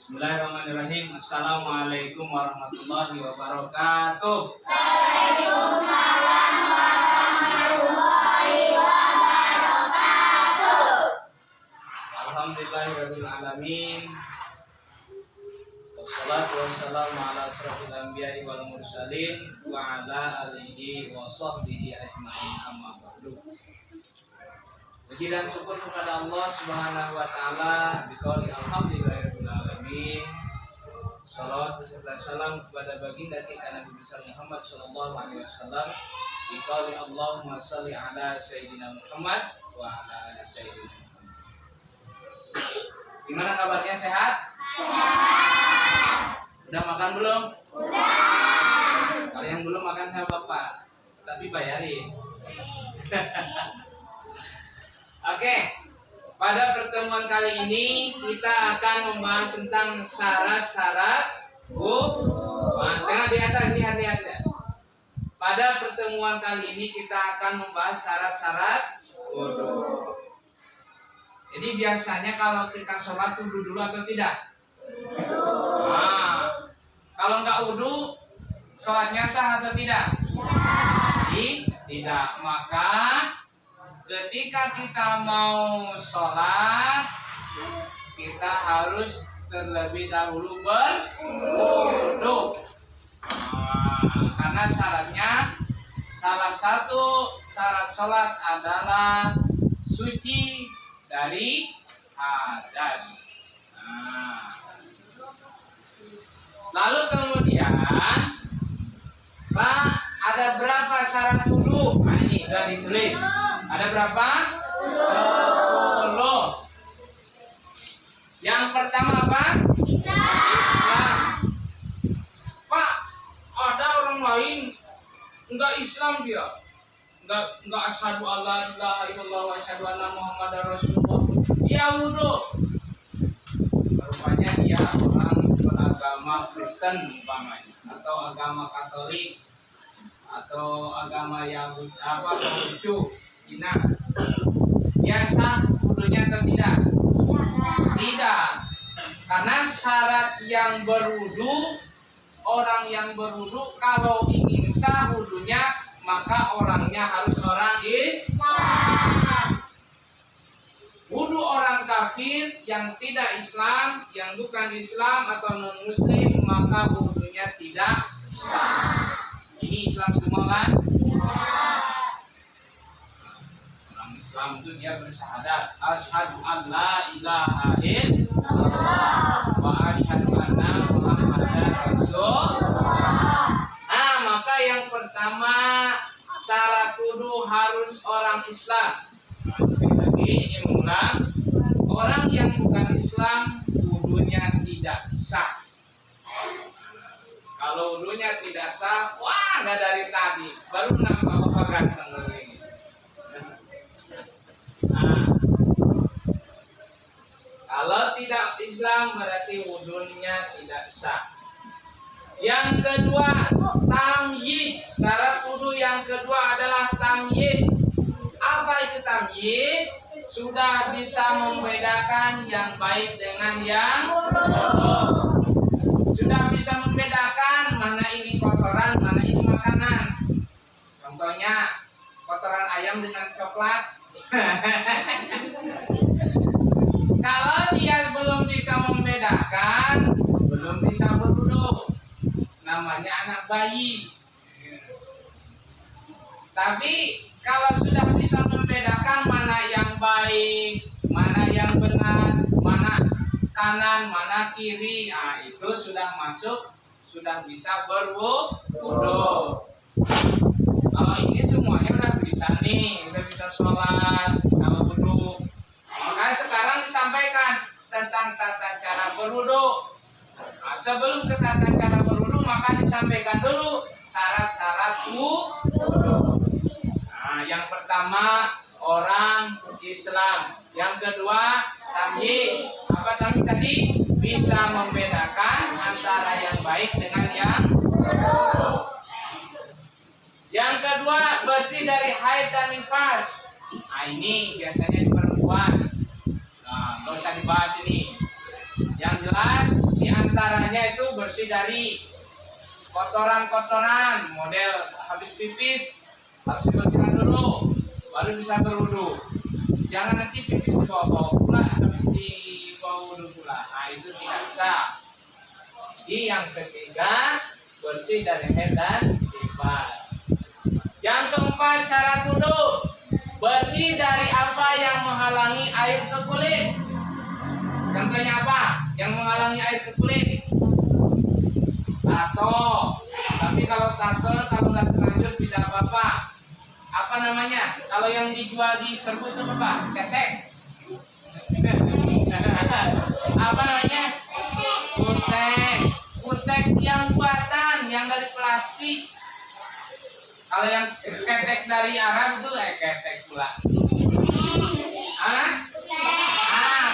Bismillahirrahmanirrahim. Assalamualaikum warahmatullahi wabarakatuh. Waalaikumsalam warahmatullahi wabarakatuh. Alhamdulillahirabbil alamin. Wassalatu wassalamu ala asrofil anbiya'i wal mursalin wa ala alihi wa sahbihi ajma'in, amma ba'du. Puji dan syukur kepada Allah Subhanahu wa taala, biqauli alhamdulillahirabbil alamin. Shalawat beserta salam kepada baginda kita Nabi besar Muhammad sallallahu alaihi wasallam, biqauli Allahumma shalli ala sayyidina Muhammad wa ala ali sayyidina Muhammad. Gimana kabarnya, sehat? Udah makan belum? Udah. Kalau yang belum makan sama Bapak, tapi bayarin. Oke, pada pertemuan kali ini kita akan membahas tentang syarat-syarat wudu. Tengah di atas, lihat ya. Pada pertemuan kali ini kita akan membahas syarat-syarat wudu. Jadi biasanya kalau kita sholat wudu dulu atau tidak? Nah, kalau nggak wudu, sholatnya sah atau tidak? Tidak. Maka ketika kita mau sholat, kita harus terlebih dahulu berwudu. Karena syaratnya, salah satu syarat sholat adalah suci dari hadas. Lalu kemudian, Pak, ada berapa syarat wudu? Nah, ini sudah ditulis. Ada berapa? 10. Yang pertama apa? Islam. Pak, ada orang lain enggak Islam dia. Enggak asyhadu alla ilaha illallah wa asyhadu anna muhammadar rasulullah. Dia wudu. Rupanya dia orang beragama Kristen umpamanya, atau agama Katolik, atau agama Yahudi, Konghucu, Cina. Dia sah wudunya atau tidak? Tidak. Karena syarat yang berwudu, orang yang berwudu kalau ingin sah wudunya, maka orangnya harus orang Islam. Wudu orang kafir yang tidak Islam, yang bukan Islam atau non Muslim, maka wudunya tidak sah. Ini Islam semua kan? Orang Islam itu dia bersyahadat, asyhadu an la ilaha illallah wa asyhadu anna muhammadar rasulullah. Nah, maka yang pertama syarat wudu harus orang Islam. Sekali lagi ini mengulang, orang yang bukan Islam wudunya tidak sah. Kalau wudunya tidak sah, wah, nggak dari tadi, baru nampak Bapak ganteng ini. Nah, kalau tidak Islam berarti wudunya tidak sah. Yang kedua, tamyiz. Syarat wudu yang kedua adalah tamyiz. Apa itu tamyiz? Sudah bisa membedakan yang baik dengan yang buruk. Sudah bisa membedakan mana ini kotoran, mana ini makanan. Contohnya kotoran ayam dengan coklat. Kalau dia belum bisa membedakan, belum bisa berwudu, namanya anak bayi. Tapi kalau sudah bisa membedakan mana yang baik, mana yang benar, mana kanan, mana kiri, nah itu sudah masuk, sudah bisa berwudu. Kalau ini semuanya udah bisa nih, udah bisa sholat, bisa wudu. Makanya sekarang disampaikan tentang tata cara berwudu. Nah, sebelum ke tata cara berwudu, maka disampaikan dulu syarat-syarat wudu. Nah, yang pertama orang Islam, yang kedua tamyiz. Apa tamyiz tadi? Bisa membedakan antara yang baik dengan yang buruk. Yang kedua, bersih dari haid dan nifas. Nah, ini biasanya di perempuan. Nah, nggak usah dibahas ini. Yang jelas dia diantaranya itu bersih dari kotoran-kotoran, model habis pipis harus dibersihkan dulu, baru bisa berwudu. Jangan nanti pipis dibawa-bawa pula, dibawa wudu pula. Nah itu tidak bisa. Jadi yang ketiga bersih dari haid dan nifas. Yang keempat syarat wudu bersih dari apa yang menghalangi air ke kulit. Contohnya apa? Yang menghalangi air ke kulit? Tato. Tapi kalau tato kalau nggak terlanjur tidak apa-apa. Apa namanya? Kalau yang dijual di serbu itu apa? Ketek. Apa namanya? Kutek. Kutek yang buatan, yang dari plastik. Kalau yang ketek dari Arab itu ketek pula. Anak?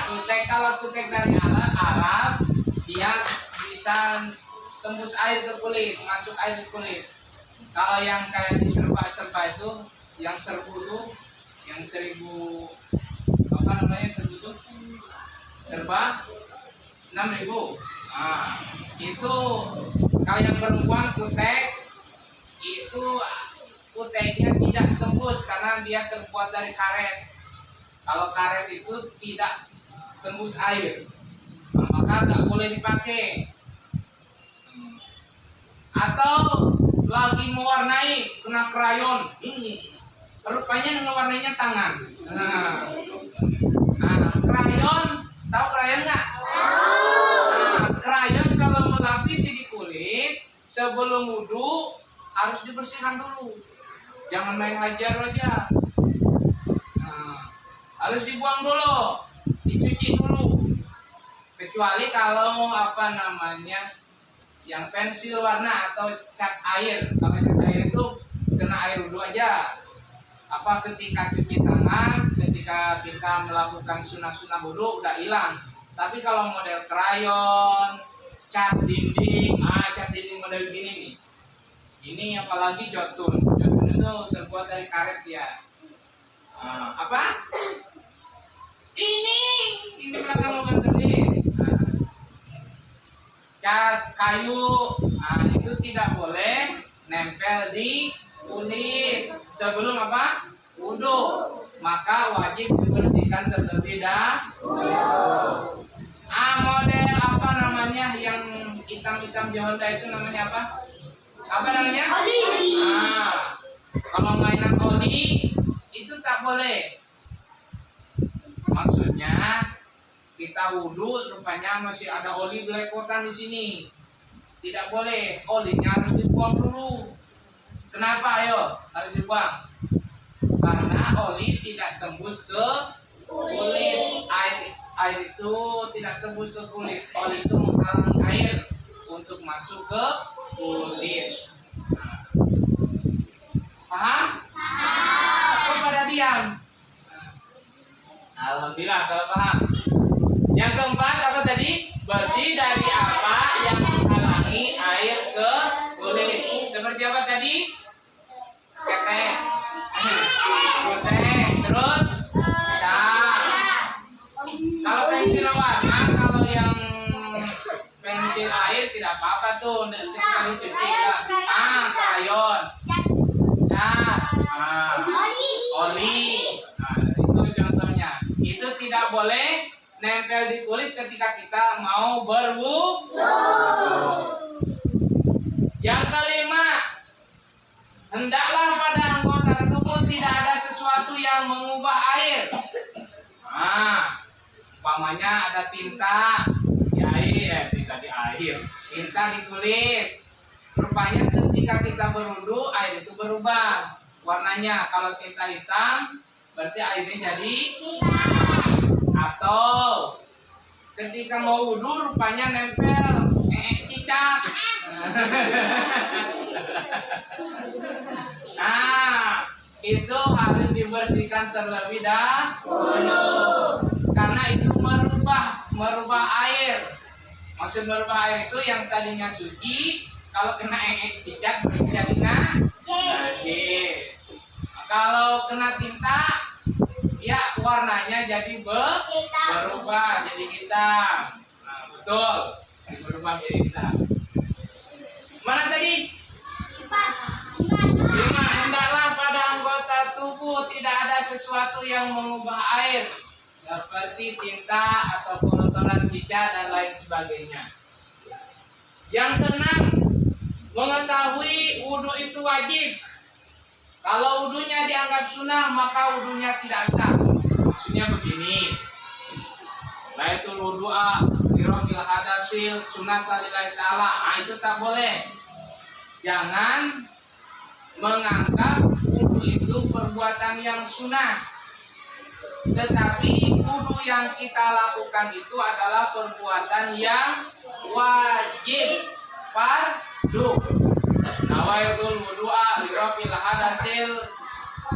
Kutek. Kalau kutek dari Arab, dia bisa tembus air ke kulit, masuk air ke kulit. Kalau yang kayak di serba itu, yang serbu itu, yang 1000 apa namanya serbu itu? Serba 6.000. Nah, itu kalau yang perempuan kutek itu kuteknya tidak tembus karena dia terbuat dari karet. Kalau karet itu tidak tembus air, nah, maka nggak boleh dipakai. Atau lagi mewarnai kena krayon, rupanya ngewarnainya tangan. Krayon, tahu krayon nggak? Krayon kalau melapisi di kulit sebelum wudu harus dibersihkan dulu. Jangan main hajar aja. Harus dibuang dulu, dicuci dulu. Kecuali kalau apa namanya yang pensil warna atau cat air. Kalau cat air itu kena air wudu aja. Apa ketika cuci tangan, ketika kita melakukan sunah-sunah wudu udah hilang. Tapi kalau model krayon, cat dinding, cat dinding model gini nih. Ini apalagi jotun. Jotun itu terbuat dari karet ya. Apa? Ini belakang mau bantuin. Cat kayu, itu tidak boleh nempel di kulit sebelum apa? Wudu. Maka wajib dibersihkan terlebih dahulu. Model apa namanya yang hitam-hitam di Honda itu namanya apa? Apa namanya? Oli. Kalau mainan oli itu tak boleh. Maksudnya kita wudu rupanya masih ada oli belepotan di sini. Tidak boleh, olinya harus dibuang dulu. Kenapa ayo? Harus dibuang. Karena oli tidak tembus ke kulit. Air itu tidak tembus ke kulit. Oli itu menghalangi air untuk masuk ke kulit. Paham? Kok pada diam? Alhamdulillah kalau paham. Yang keempat apa tadi? Bersih dari apa yang menghalangi air ke kulit. Seperti apa tadi? Ketek. Ketek. Terus cat. Kalau pensil warna, kalau yang pensil air tidak apa-apa tuh. Nanti kita cuci ya. Krayon. Cat. Oli. Itu contohnya. Itu tidak boleh nempel di kulit ketika kita mau berwudu. Yang kelima, hendaklah pada anggota tubuh tidak ada sesuatu yang mengubah air. Umpamanya ada tinta di air, tinta di kulit. Rupanya ketika kita berwudu air itu berubah warnanya. Kalau tinta hitam berarti airnya jadi atau ketika mau wudu rupanya nempel cicak. Itu harus dibersihkan terlebih dahulu karena itu merubah air. Maksud merubah air itu yang tadinya suci kalau kena cicak jadi najis. Kalau kena tinta ya warnanya jadi berubah jadi hitam. Betul. berubah mirip kita. Mana tadi? 5. Hendaklah pada anggota tubuh tidak ada sesuatu yang mengubah air seperti tinta atau kotoran cicak dan lain sebagainya. Yang keenam, mengetahui wudhu itu wajib. Kalau wudhunya dianggap sunnah, maka wudhunya tidak sah. Maksudnya begini, laitul wudu'a birofil hadasil sunnatan lillahi ta'ala. Itu tak boleh. Jangan menganggap wudhu itu perbuatan yang sunnah. Tetapi wudhu yang kita lakukan itu adalah perbuatan yang wajib, fardu. Nawaitul wudu'a birofil hadasil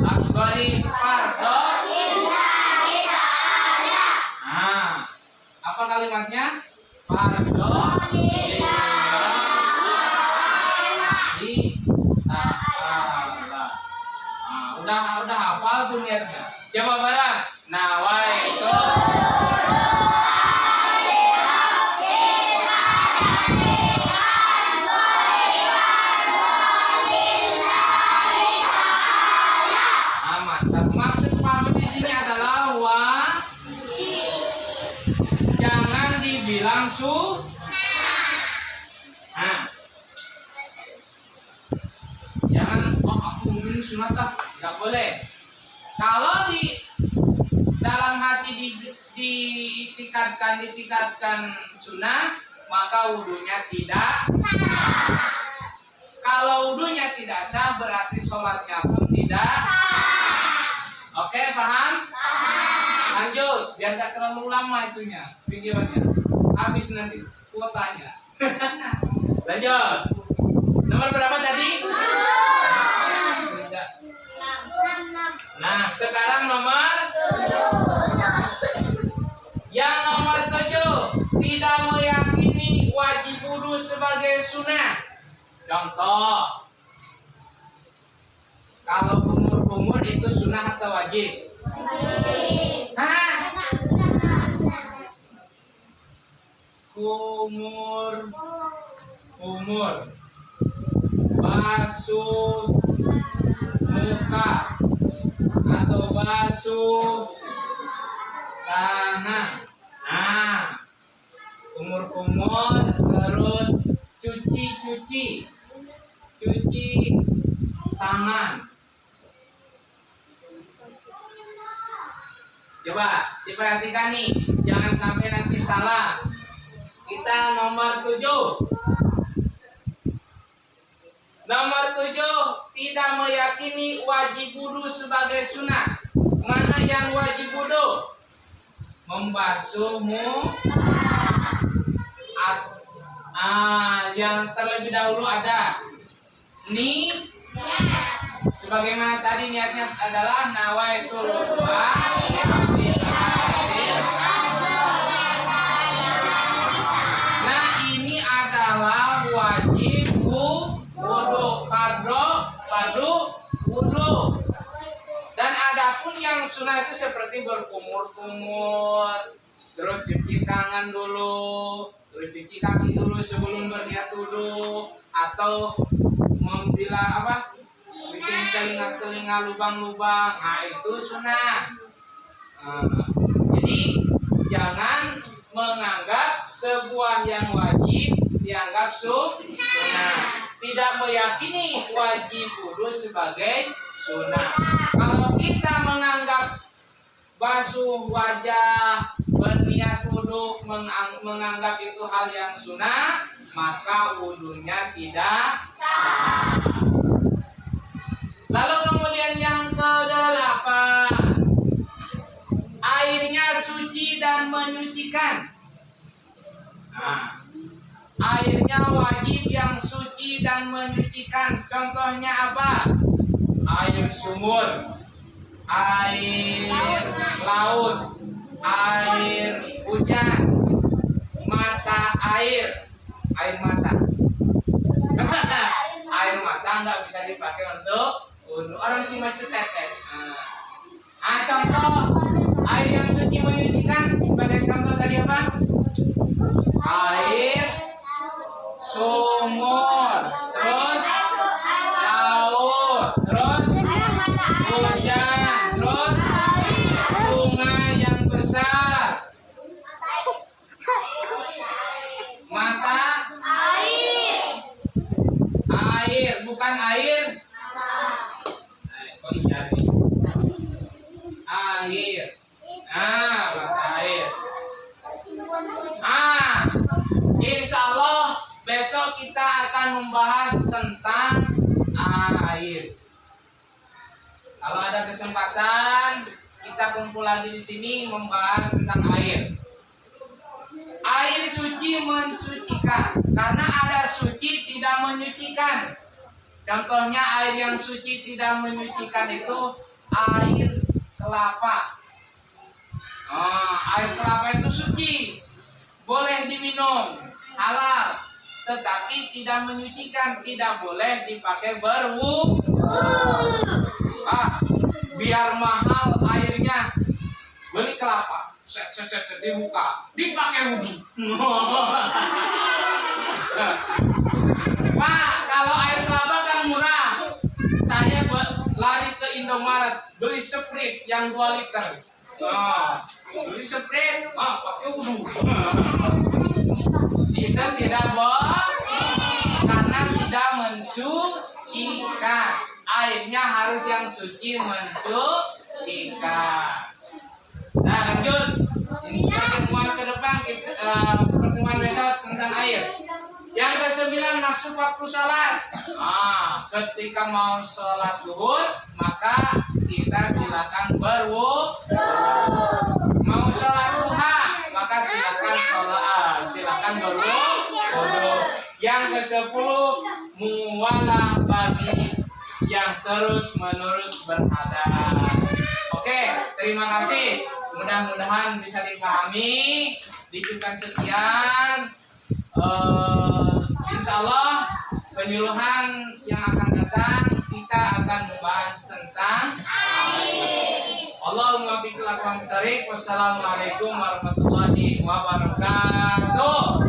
asghari fardu. Nah, apa kalimatnya? Fardu udah hafal tuh niatnya. Coba bareng. Nawaitu mantap. Maksud fardu di sini adalah jangan dibilang nah, jangan aku mungkin sunat nggak boleh. Kalau di dalam hati ditikatkan sunnah, maka wudhunya tidak sah. Kalau wudhunya tidak sah, berarti sholatnya pun tidak sah. Oke, paham? Lanjut, biar tak terlalu lama itunya videonya. Habis nanti kuotanya. Lanjut. Nomor berapa tadi? Nah, sekarang nomor 7. Yang nomor 7, tidak meyakini wajib wudhu sebagai sunnah. Contoh, kalau kumur-kumur itu sunnah atau wajib? Hah? Kumur basuh muka atau basuh tangan. Nah, kumur-kumur terus cuci tangan. Coba diperhatikan nih, jangan sampai nanti salah. Kita nomor 7. Nomor 7, tidak meyakini wajib wudhu sebagai sunnah. Mana yang wajib wudhu? Membasuh yang terlebih dahulu ada nih. Sebagaimana tadi niatnya adalah nawaitul wudu'a. Nah, ini adalah wajib wudhu, fardu wudhu. Dan adapun yang sunnah itu seperti berkumur-kumur, terus cuci tangan dulu, terus cuci kaki dulu sebelum berniat wudhu, atau membilah bikin telinga lubang-lubang. Nah, itu sunnah. Jadi jangan menganggap sebuah yang wajib dianggap sunnah. Tidak meyakini wajib wudhu sebagai sunnah. Kalau kita menganggap basuh wajah, berniat wudhu, menganggap itu hal yang sunnah, maka wudhunya tidak sah. Lalu kemudian yang ke-8, airnya suci dan menyucikan. Nah, airnya wajib yang suci dan menyucikan. Contohnya apa? Air sumur, air laut, air hujan, mata air mata. Air mata nggak bisa dipakai untuk wudhu. Orang cuma setetes. Contoh air yang suci menyucikan. Sebagai contoh tadi apa? Air kita akan membahas tentang air. Kalau ada kesempatan, kita kumpul lagi di sini membahas tentang air. Air suci mensucikan, karena ada suci tidak menyucikan. Contohnya air yang suci tidak menyucikan itu air kelapa. Air kelapa itu suci, boleh diminum, halal, tetapi tidak menyucikan, tidak boleh dipakai berwudu. Biar mahal airnya, beli kelapa, set dibuka, dipakai wudu. Pak, kalau air kelapa kan murah. Saya lari ke Indomaret, beli Sprite yang 2 liter. Beli Sprite, pakai wudu. Itu tidak boleh, karena tidak mensucikan. Airnya harus yang suci mensucikan. Nah, lanjut. Ini pertemuan ke depan, pertemuan besok tentang air. Yang ke-9, masuk waktu salat. Ketika mau sholat zuhur, maka kita silakan berwudu. Mau sholat duha, maka silakan berwudu. Yang ke-10, muwalah bagi yang terus-menerus berhadas. Oke, terima kasih. Mudah-mudahan bisa dipahami. Dicukupkan sekian. Insya Allah penyuluhan yang akan datang kita akan membahas tentang Allahumma biqil aqwam tarik. Wassalamualaikum warahmatullahi wabarakatuh.